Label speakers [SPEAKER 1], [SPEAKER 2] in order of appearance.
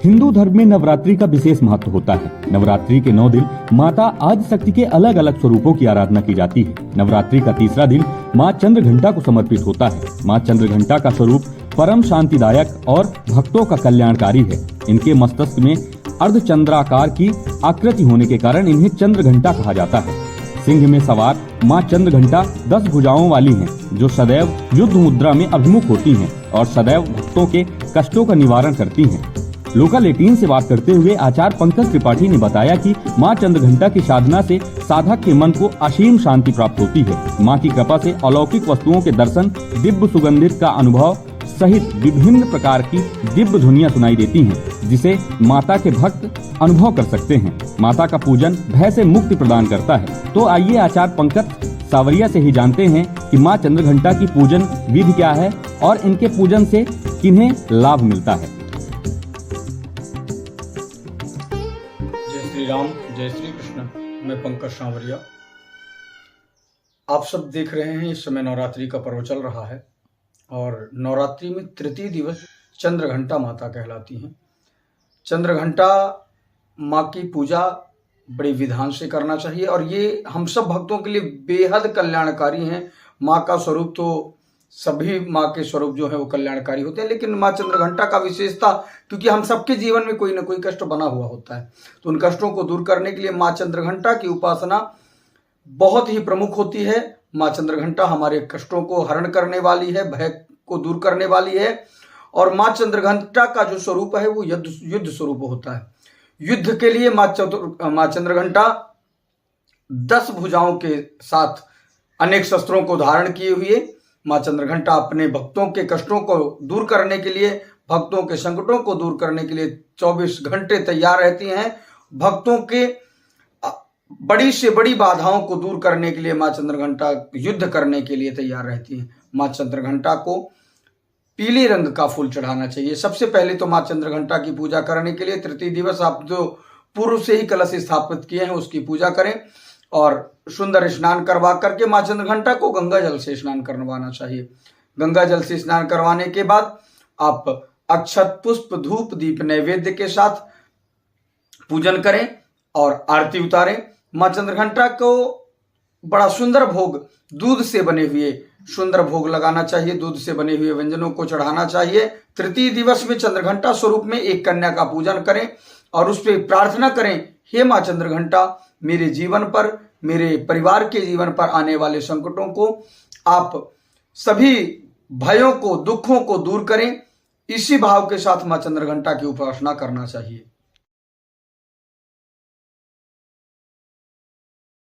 [SPEAKER 1] हिंदू धर्म में नवरात्रि का विशेष महत्व होता है। नवरात्रि के 9 दिन माता आदिशक्ति के अलग अलग स्वरूपों की आराधना की जाती है। नवरात्रि का तीसरा दिन माँ चंद्रघंटा को समर्पित होता है। माँ चंद्रघंटा का स्वरूप परम शांतिदायक और भक्तों का कल्याणकारी है। इनके मस्तक में अर्धचंद्राकार की आकृति होने के कारण इन्हें चंद्रघंटा कहा जाता है। सिंह में सवार माँ चंद्रघंटा 10 भुजाओं वाली हैं, जो सदैव युद्ध मुद्रा में अभिमुख होती हैं और सदैव भक्तों के कष्टों का निवारण करती हैं। लोकल 18 से बात करते हुए आचार्य पंकज त्रिपाठी ने बताया कि माँ चंद्रघंटा की साधना से साधक के मन को असीम शांति प्राप्त होती है। माँ की कृपा से अलौकिक वस्तुओं के दर्शन, दिव्य सुगंधित का अनुभव सहित विभिन्न प्रकार की दिव्य ध्वनियाँ सुनाई देती हैं, जिसे माता के भक्त अनुभव कर सकते हैं। माता का पूजन भय से मुक्ति प्रदान करता है। तो आइए आचार्य पंकज सावरिया से ही जानते हैं कि माँ चंद्रघंटा की पूजन विधि क्या है और इनके पूजन से किन्हें लाभ मिलता है।
[SPEAKER 2] जय श्री राम, जय श्री कृष्ण। मैं पंकज सावरिया। आप सब देख रहे हैं इस समय नवरात्रि का पर्व चल रहा है और नवरात्रि में तृतीय दिवस चंद्रघंटा माता कहलाती हैं। चंद्रघंटा माँ की पूजा बड़ी विधान से करना चाहिए और ये हम सब भक्तों के लिए बेहद कल्याणकारी हैं। माँ का स्वरूप तो सभी माँ के स्वरूप जो है वो कल्याणकारी होते हैं, लेकिन माँ चंद्रघंटा का विशेषता, क्योंकि हम सबके जीवन में कोई ना कोई कष्ट बना हुआ होता है, तो उन कष्टों को दूर करने के लिए माँ चंद्रघंटा की उपासना बहुत ही प्रमुख होती है। माँ चंद्रघंटा हमारे कष्टों को हरण करने वाली है, भय को दूर करने वाली है। और माँ चंद्रघंटा का जो स्वरूप है वो युद्ध स्वरूप होता है। युद्ध के लिए माँ चंद्रघंटा 10 भुजाओं के साथ अनेक शस्त्रों को धारण किए हुए माँ चंद्रघंटा अपने भक्तों के कष्टों को दूर करने के लिए, भक्तों के संकटों को दूर करने के लिए 24 घंटे तैयार रहती हैं। भक्तों के बड़ी से बड़ी बाधाओं को दूर करने के लिए माँ चंद्रघंटा युद्ध करने के लिए तैयार रहती हैं। माँ चंद्रघंटा को पीले रंग का फूल चढ़ाना चाहिए। सबसे पहले तो माँ चंद्रघंटा की पूजा करने के लिए तृतीय दिवस आप जो पूर्व से ही कलश स्थापित किए हैं उसकी पूजा करें और सुंदर स्नान करवा करके माँ चंद्रघंटा को गंगा जल से स्नान करवाना चाहिए। गंगा जल से स्नान करवाने के बाद आप अक्षत, पुष्प, धूप, दीप नैवेद्य के साथ पूजन करें और आरती उतारें। माँ चंद्रघंटा को बड़ा सुंदर भोग, दूध से बने हुए सुंदर भोग लगाना चाहिए, दूध से बने हुए व्यंजनों को चढ़ाना चाहिए। तृतीय दिवस में चंद्रघंटा स्वरूप में एक कन्या का पूजन करें और उस पर प्रार्थना करें, हे माँ चंद्रघंटा, मेरे जीवन पर, मेरे परिवार के जीवन पर आने वाले संकटों को, आप सभी भयों को, दुखों को दूर करें। इसी भाव के साथ माँ चंद्रघंटा की उपासना करना चाहिए।